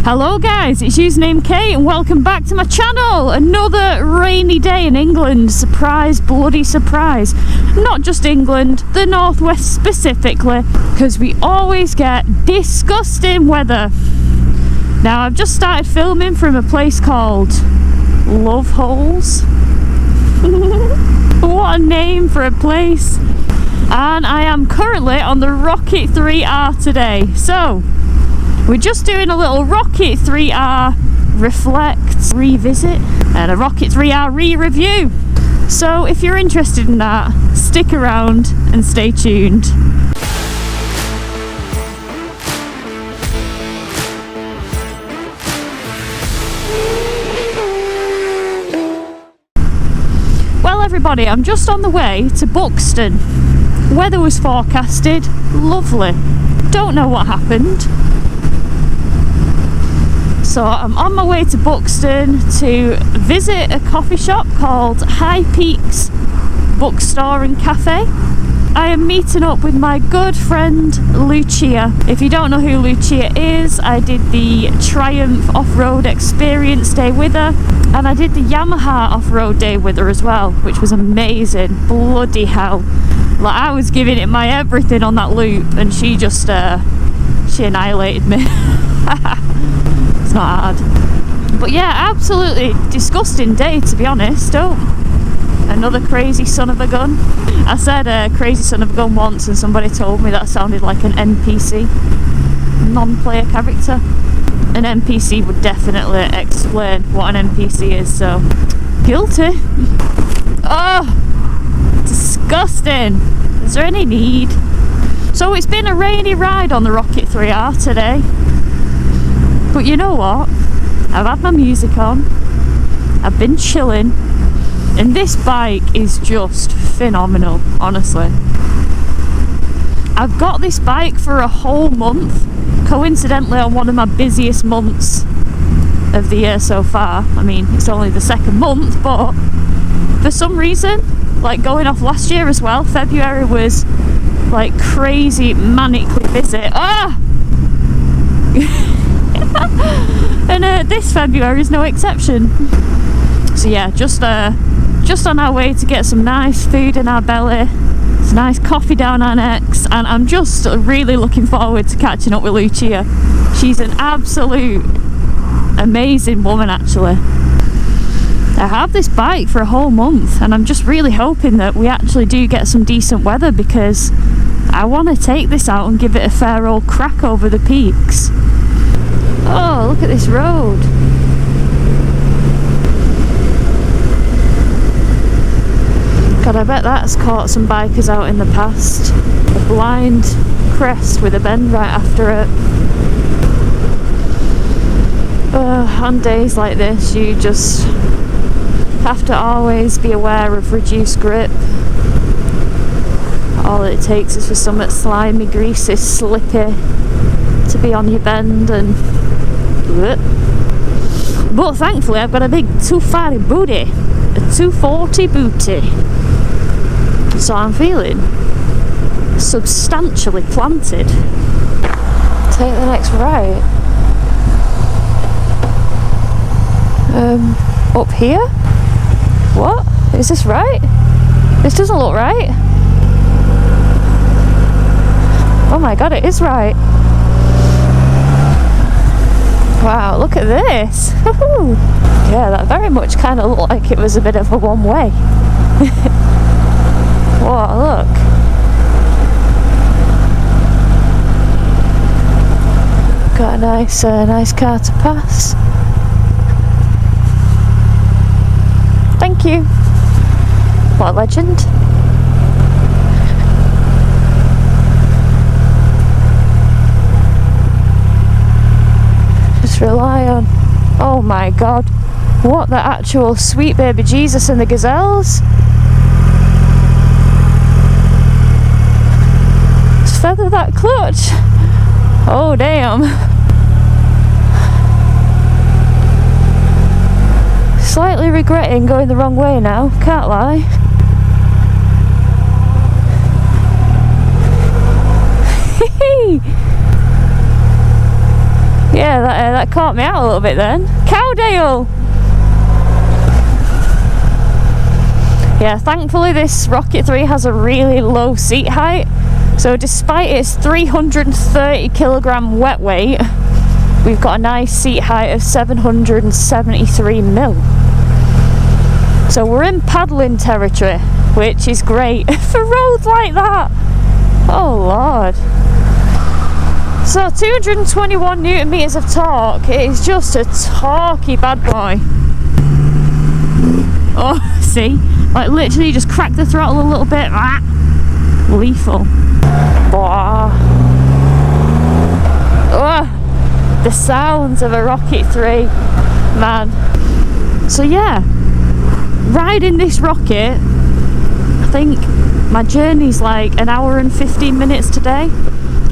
Hello guys, it's Usernamekate and welcome back to my channel. Another rainy day in England. Surprise, bloody surprise. Not just England, the northwest specifically, because we always get disgusting weather. Now I've just started filming from a place called Love Holes. What a name for a place. And I am currently on the Rocket 3R today. So we're just doing a little Rocket 3R reflect, revisit, and a Rocket 3R re-review. So if you're interested in that, stick around and stay tuned. Well everybody, I'm just on the way to Buxton. Weather was forecasted, lovely. Don't know what happened. So I'm on my way to Buxton to visit a coffee shop called High Peaks Bookstore and Cafe. I am meeting up with my good friend Lucia. If you don't know who Lucia is, I did the Triumph off-road experience day with her, and I did the Yamaha off-road day with her as well, which was amazing. Bloody hell. Like, I was giving it my everything on that loop, and she just she annihilated me. It's not hard. But yeah, absolutely disgusting day, to be honest. Oh, another crazy son of a gun. I said crazy son of a gun once and somebody told me that sounded like an NPC, non-player character. An NPC would definitely explain what an NPC is, so guilty. Oh, disgusting. Is there any need? So it's been a rainy ride on the Rocket 3R today. But you know what? I've had my music on, I've been chilling, and this bike is just phenomenal, honestly. I've got this bike for a whole month, coincidentally on one of my busiest months of the year so far. I mean, it's only the second month, but for some reason, like going off last year as well, February was like crazy manically busy. And this February is no exception. So yeah, just on our way to get some nice food in our belly, some nice coffee down our necks, and I'm just really looking forward to catching up with Lucia. She's an absolute amazing woman, actually. I have this bike for a whole month, and I'm just really hoping that we actually do get some decent weather, because I want to take this out and give it a fair old crack over the peaks. Oh, look at this road. God, I bet that's caught some bikers out in the past. A blind crest with a bend right after it. On days like this, you just have to always be aware of reduced grip. All it takes is for something slimy, greasy, slippy to be on your bend, and but thankfully I've got a big 240 booty, a 240 booty, so I'm feeling substantially planted. Take the next right. Up here? What? Is this right? This doesn't look right. Oh my god, it is right. Wow, look at this. Yeah, that very much kind of looked like it was a bit of a one-way. Whoa, look. Got a nice car to pass. Thank you. What a legend. Rely on. Oh my god, what the actual sweet baby Jesus and the gazelles. Just feather that clutch. Oh damn. Slightly regretting going the wrong way now, can't lie. Yeah, that caught me out a little bit then. Cowdale! Yeah, thankfully this Rocket 3 has a really low seat height, so despite its 330 kilogram wet weight, we've got a nice seat height of 773 mil. So we're in paddling territory, which is great for roads like that. Oh Lord. So 221 newton meters of torque. It is just a torquey bad boy. Oh, see? Like literally just crack the throttle a little bit. Lethal. Oh, the sounds of a Rocket 3. Man. So yeah, riding this Rocket, I think my journey's like an hour and 15 minutes today.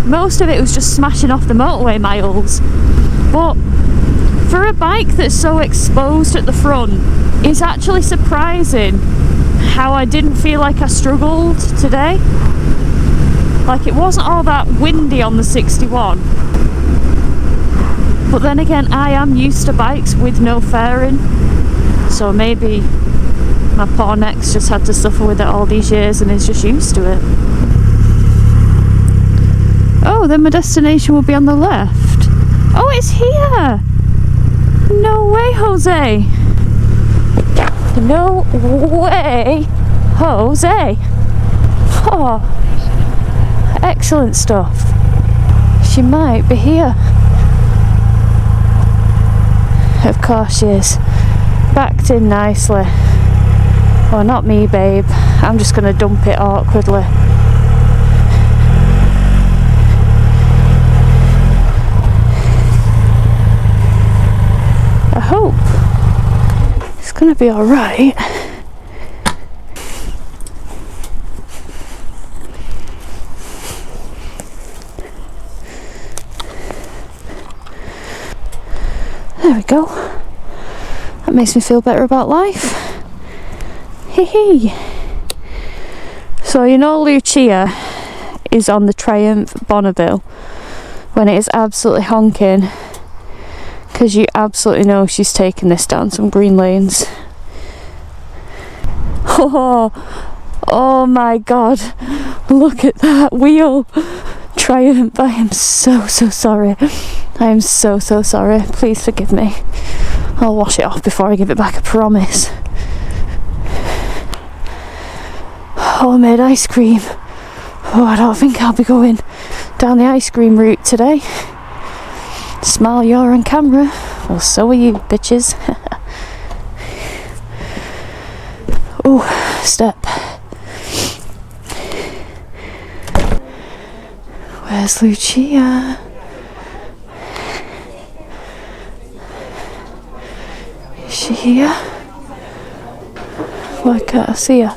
Most of it was just smashing off the motorway miles, but for a bike that's so exposed at the front, it's actually surprising how I didn't feel like I struggled today. Like it wasn't all that windy on the 61, but then again I am used to bikes with no fairing, so maybe my poor neck's just had to suffer with it all these years and is just used to it. Oh, then my destination will be on the left. Oh, it's here! No way, Jose! No way, Jose! Oh, excellent stuff. She might be here. Of course she is. Backed in nicely. Oh, not me, babe. I'm just going to dump it awkwardly. I hope it's going to be alright. There we go. That makes me feel better about life. Hee hee. So you know Lucia is on the Triumph Bonneville when it is absolutely honking, because you absolutely know she's taking this down some green lanes. Oh my god, look at that wheel. Triumph, I am so sorry. I am so sorry. Please forgive me. I'll wash it off before I give it back, I promise. Homemade ice cream. Oh, I don't think I'll be going down the ice cream route today. Smile, you're on camera. Well, so are you, bitches. Oh, step. Where's Lucia? Is she here? Why can't I see her?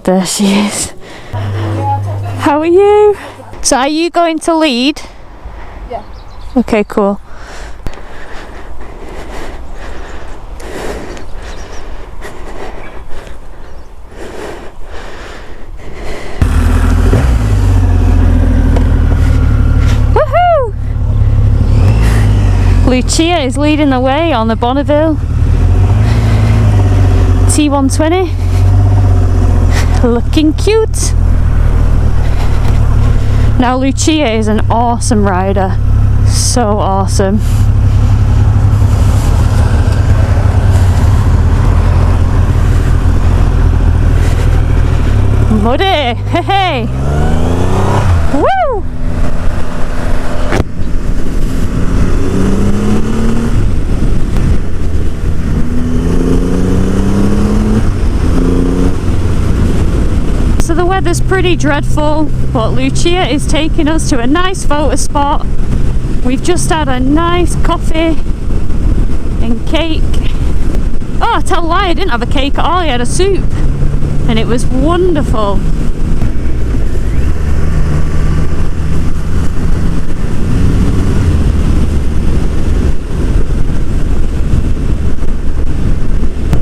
There she is. How are you? So are you going to lead? Yeah. Okay, cool. Woohoo! Lucia is leading the way on the Bonneville T120. Looking cute. Now Lucia is an awesome rider. So awesome. Muddy! Hey hey! Woo! So the weather's pretty dreadful, but Lucia is taking us to a nice photo spot. We've just had a nice coffee and cake. Oh, I tell a lie, I didn't have a cake at all, I had a soup. And it was wonderful.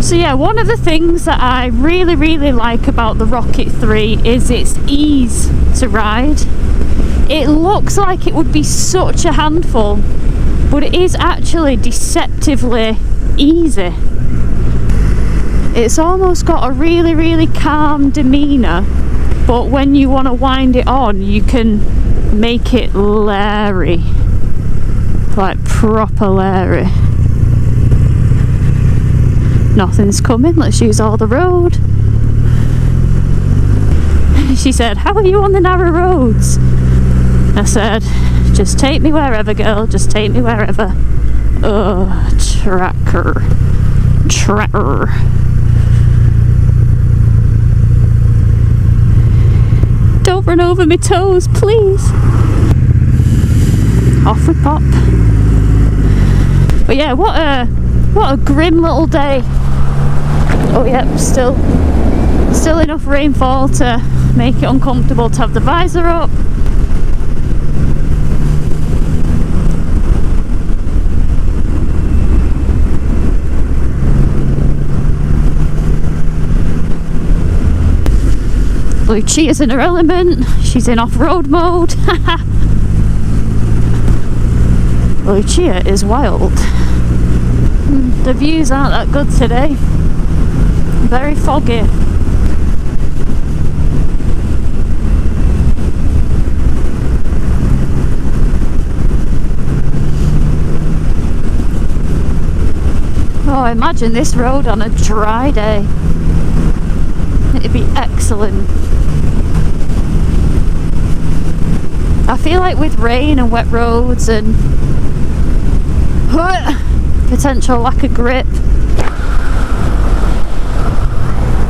So yeah, one of the things that I really like about the Rocket 3 is its ease to ride. It looks like it would be such a handful, but it is actually deceptively easy. It's almost got a really, really calm demeanour, but when you want to wind it on, you can make it leery, like proper leery. Nothing's coming, let's use all the road. She said, how are you on the narrow roads? I said, just take me wherever, girl, just take me wherever. Oh, tracker. Don't run over my toes, please. Off we pop. But yeah, what a grim little day. Oh yeah, still enough rainfall to make it uncomfortable to have the visor up. Lucia's in her element, she's in off-road mode. Lucia is wild. The views aren't that good today. Very foggy. Oh, imagine this road on a dry day. It'd be excellent. I feel like with rain and wet roads and potential lack of grip,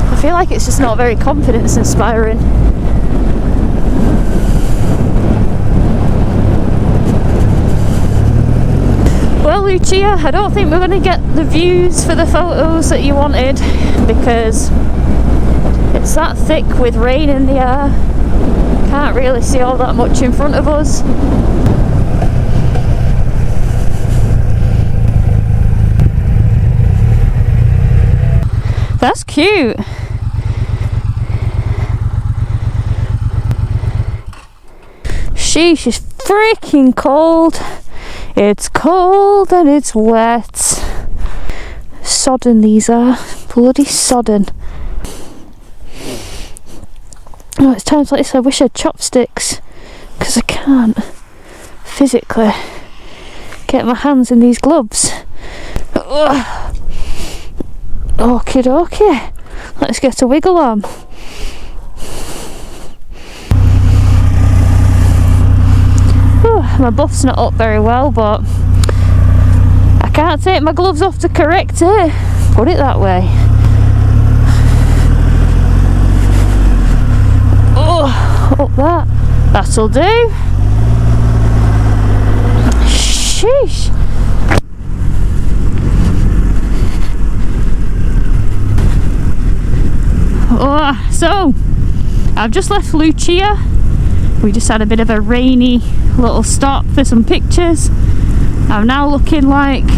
I feel like it's just not very confidence inspiring. Well, Lucia, I don't think we're going to get the views for the photos that you wanted because it's that thick with rain in the air. Can't really see all that much in front of us. That's cute. Sheesh, it's freaking cold. It's cold and it's wet. Sodden these are. Bloody sodden. Oh, it's times like this I wish I had chopsticks, because I can't physically get my hands in these gloves. Okie dokie, let's get a wiggle on. My buff's not up very well, but I can't take my gloves off to correct it, put it that way. Up that. That'll do. Sheesh. Oh, so I've just left Lucia. We just had a bit of a rainy little stop for some pictures. I'm now looking like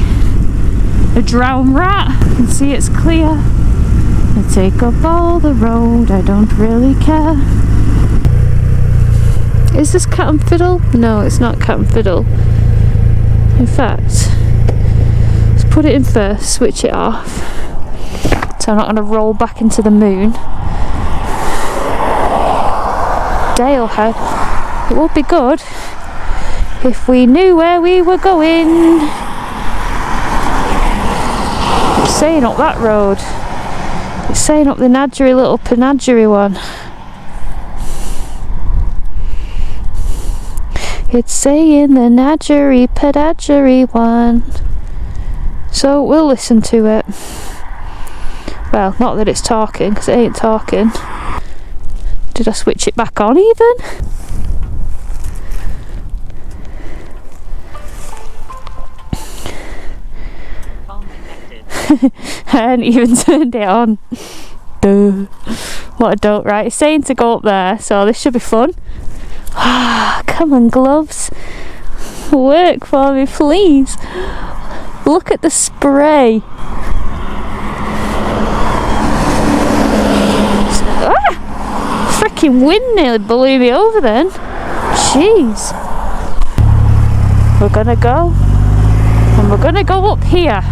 a drowned rat. You can see it's clear. I take up all the road, I don't really care. Is this Cat and Fiddle? No, it's not Cat and Fiddle. In fact, let's put it in first, switch it off. So I'm not going to roll back into the moon. Dalehead. It would be good if we knew where we were going. It's saying up that road. It's saying up the Nadgery, little Penadgery one. It's saying the Nadgery, Penadgery one. So we'll listen to it. Well, not that it's talking, because it ain't talking. Did I switch it back on even? I hadn't even turned it on. Duh. What a dope, right? It's saying to go up there, so this should be fun. Come on, gloves. Work for me, please. Look at the spray. Freaking wind nearly blew me over then. Jeez. We're gonna go. gonna go up here.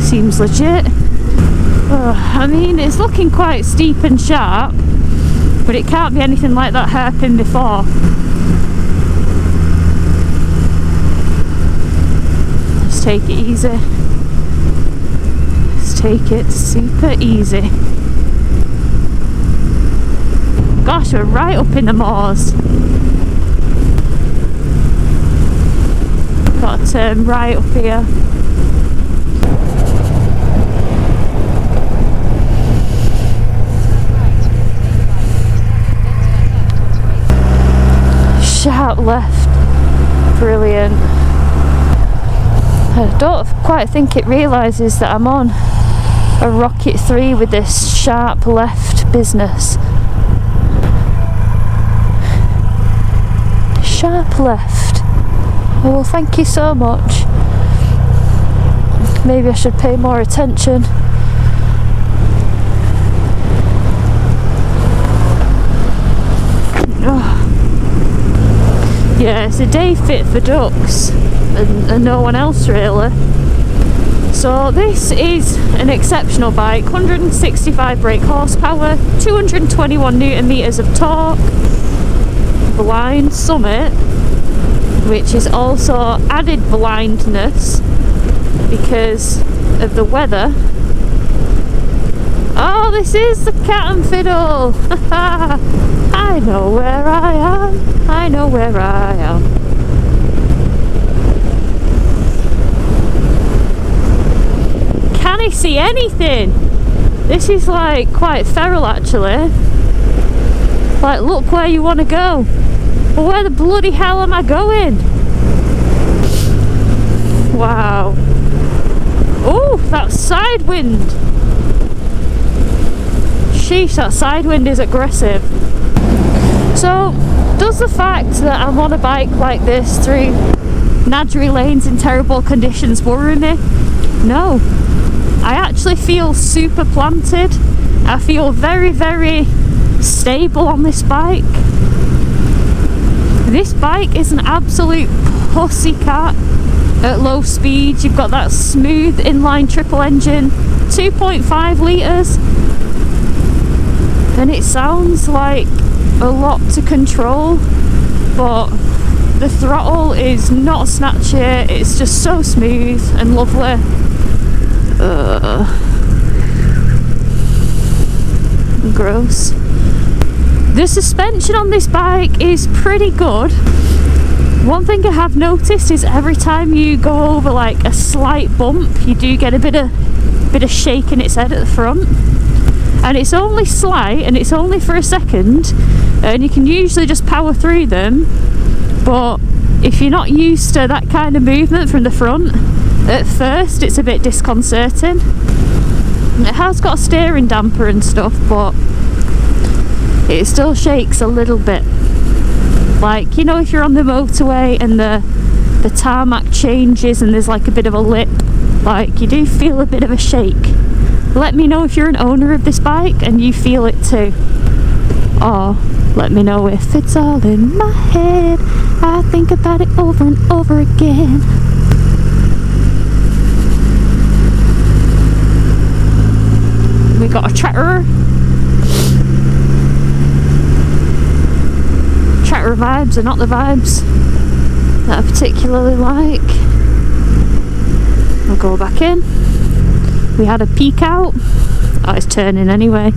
Seems legit. I mean, it's looking quite steep and sharp, but it can't be anything like that hairpin before. Just take it easy. Just take it super easy. Gosh, we're right up in the moors. Got to turn right up here. Sharp left. Brilliant. I don't quite think it realises that I'm on a Rocket 3 with this sharp left business. Sharp left. Oh, well, thank you so much. Maybe I should pay more attention. Oh. Yeah, it's a day fit for ducks and no one else really. So this is an exceptional bike, 165 brake horsepower, 221 newton meters of torque, blind summit, which is also added blindness because of the weather. Oh, this is the Cat and Fiddle! I know where I am, I know where I am. Can I see anything? This is like quite feral actually. Like, look where you want to go. But where the bloody hell am I going? Wow. Oh, that side wind. Sheesh, that side wind is aggressive. So, does the fact that I'm on a bike like this through Nadgery lanes in terrible conditions worry me? No. I actually feel super planted. I feel very, very stable on this bike. This bike is an absolute pussycat at low speed. You've got that smooth inline triple engine, 2.5 litres, and it sounds like a lot to control, but the throttle is not snatchy. It's just so smooth and lovely. Gross. The suspension on this bike is pretty good. One thing I have noticed is every time you go over like a slight bump, you do get a bit of shake in its head at the front, and it's only slight and it's only for a second, and you can usually just power through them. But if you're not used to that kind of movement from the front, at first it's a bit disconcerting. It has got a steering damper and stuff, but it still shakes a little bit. Like, you know, if you're on the motorway and the tarmac changes and there's like a bit of a lip, like you do feel a bit of a shake. Let me know if you're an owner of this bike and you feel it too. Or let me know if it's all in my head. I think about it over and over again. We got a tractor. Tractor vibes are not the vibes that I particularly like. We'll go back in. We had a peek out. Oh, it's turning anyway.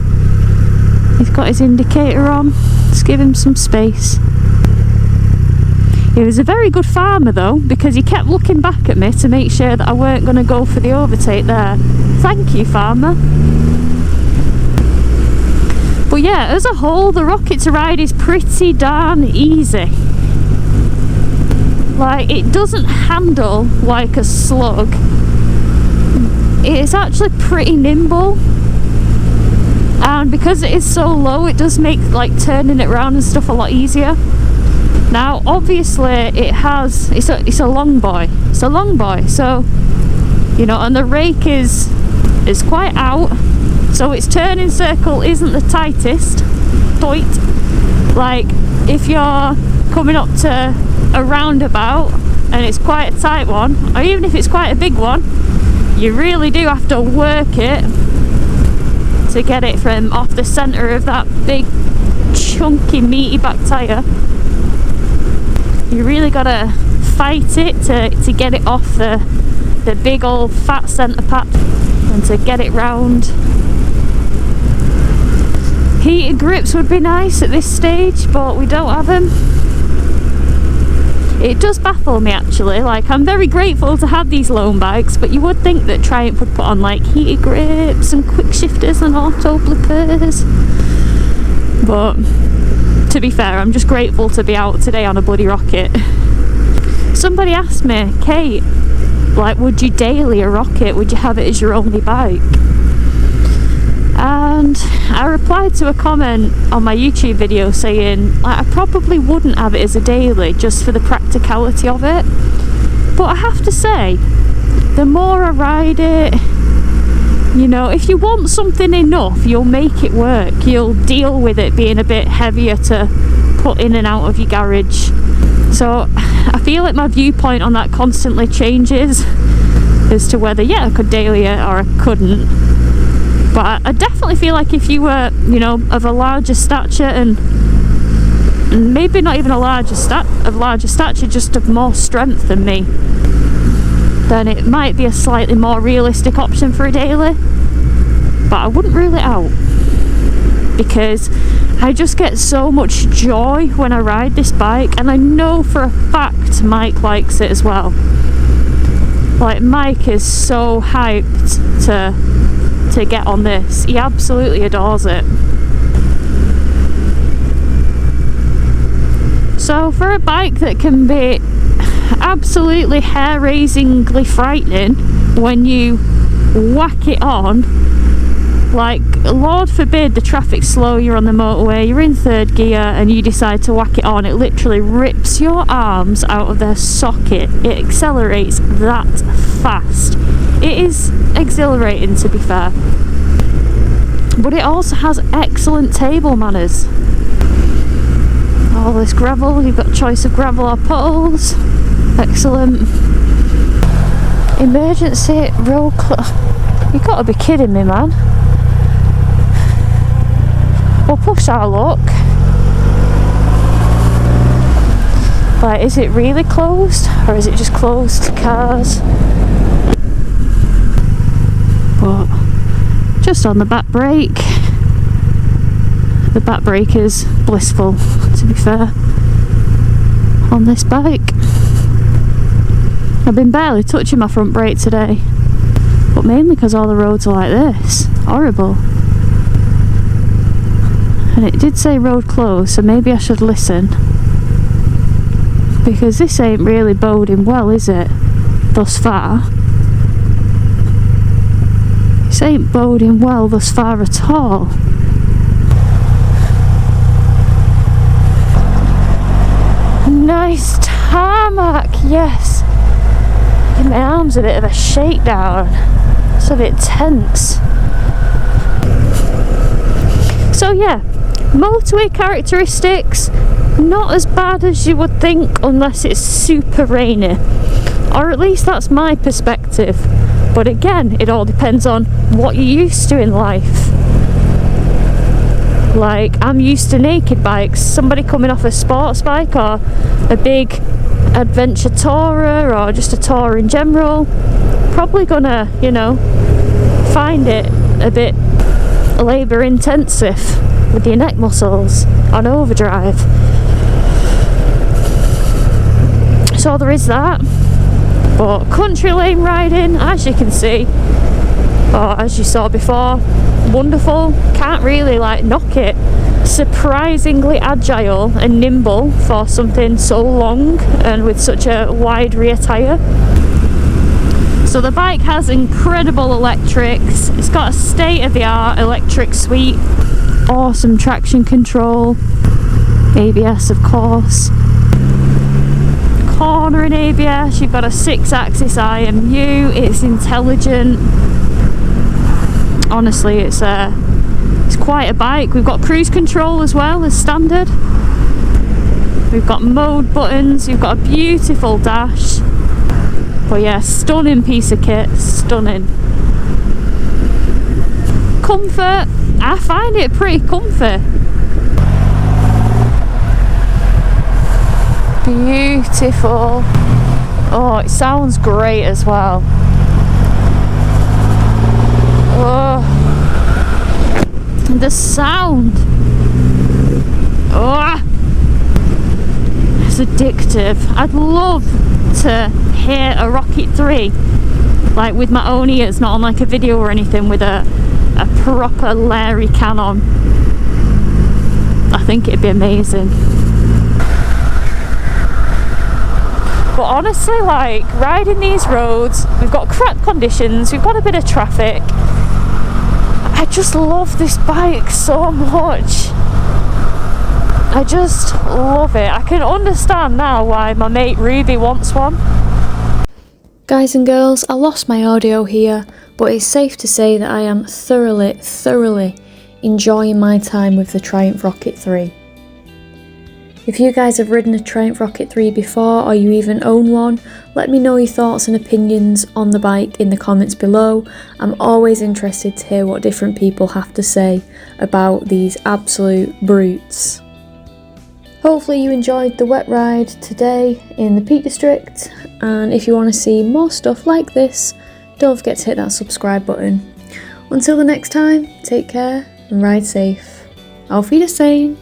He's got his indicator on. Let's give him some space. He was a very good farmer though, because he kept looking back at me to make sure that I weren't going to go for the overtake there. Thank you, farmer. But yeah, as a whole, the Rocket to ride is pretty darn easy. Like, it doesn't handle like a slug. It's actually pretty nimble. And because it is so low, it does make like turning it around and stuff a lot easier. Now, obviously, it's a long boy. It's a long boy, so you know, and the rake is quite out. So its turning circle isn't the tightest. Like, if you're coming up to a roundabout and it's quite a tight one, or even if it's quite a big one, you really do have to work it to get it from off the centre of that big chunky meaty back tyre. You really gotta fight it to get it off the big old fat centre pad and to get it round. Heated grips would be nice at this stage, but we don't have them. It does baffle me actually, like I'm very grateful to have these loan bikes, but you would think that Triumph would put on like heated grips and quick shifters and auto blippers. But to be fair, I'm just grateful to be out today on a bloody rocket. Somebody asked me, Kate, like would you daily a rocket? Would you have it as your only bike? And I replied to a comment on my YouTube video saying like, I probably wouldn't have it as a daily just for the practicality of it. But I have to say, the more I ride it, you know, if you want something enough, you'll make it work. You'll deal with it being a bit heavier to put in and out of your garage. So I feel like my viewpoint on that constantly changes as to whether, yeah, I could daily it or I couldn't. But I definitely feel like if you were, you know, of a larger stature and maybe not even a larger stature, just of more strength than me, then it might be a slightly more realistic option for a daily. But I wouldn't rule it out because I just get so much joy when I ride this bike, and I know for a fact Mike likes it as well. Like Mike is so hyped to get on this. He absolutely adores it. So for a bike that can be absolutely hair-raisingly frightening when you whack it on, like Lord forbid the traffic's slow, you're on the motorway, you're in third gear and you decide to whack it on, it literally rips your arms out of their socket. It accelerates that fast. It is exhilarating, to be fair, but it also has excellent table manners. All this gravel, you've got choice of gravel or puddles. Excellent. Emergency roll you gotta be kidding me, man. We'll push our luck. Like, is it really closed or is it just closed to cars? But just on the back brake. The back brake is blissful, to be fair, on this bike. I've been barely touching my front brake today, but mainly because all the roads are like this. Horrible. And it did say road closed, so maybe I should listen, because this ain't really boding well, is it, thus far? This ain't boding well thus far at all. Nice tarmac, yes. Give my arms a bit of a shakedown. It's a bit tense. So yeah, motorway characteristics, not as bad as you would think unless it's super rainy. Or at least that's my perspective. But again, it all depends on what you're used to in life. Like, I'm used to naked bikes. Somebody coming off a sports bike or a big adventure tourer or just a tourer in general, probably gonna, you know, find it a bit labour intensive with your neck muscles on overdrive. So there is that. But country lane riding, as you can see, or as you saw before, wonderful. Can't really like knock it. Surprisingly agile and nimble for something so long and with such a wide rear tyre. So the bike has incredible electrics. It's got a state-of-the-art electric suite, awesome traction control, ABS of course, cornering ABS, you've got a 6-axis IMU, it's intelligent. Honestly, it's quite a bike. We've got cruise control as well as standard. We've got mode buttons, you've got a beautiful dash. But yeah, stunning piece of kit, stunning. Comfort, I find it pretty comfy. Beautiful. Oh, it sounds great as well. Oh, the sound. Oh, it's addictive. I'd love to hear a Rocket 3 like with my own ears, not on like a video or anything, with a proper Larry can on. I think it'd be amazing. But honestly, like, riding these roads, we've got crap conditions, we've got a bit of traffic. I just love this bike so much. I just love it. I can understand now why my mate Ruby wants one. Guys and girls, I lost my audio here, but it's safe to say that I am thoroughly enjoying my time with the Triumph Rocket 3. If you guys have ridden a Triumph Rocket 3 before, or you even own one, let me know your thoughts and opinions on the bike in the comments below. I'm always interested to hear what different people have to say about these absolute brutes. Hopefully you enjoyed the wet ride today in the Peak District, and if you want to see more stuff like this, don't forget to hit that subscribe button. Until the next time, take care and ride safe. Auf Wiedersehen!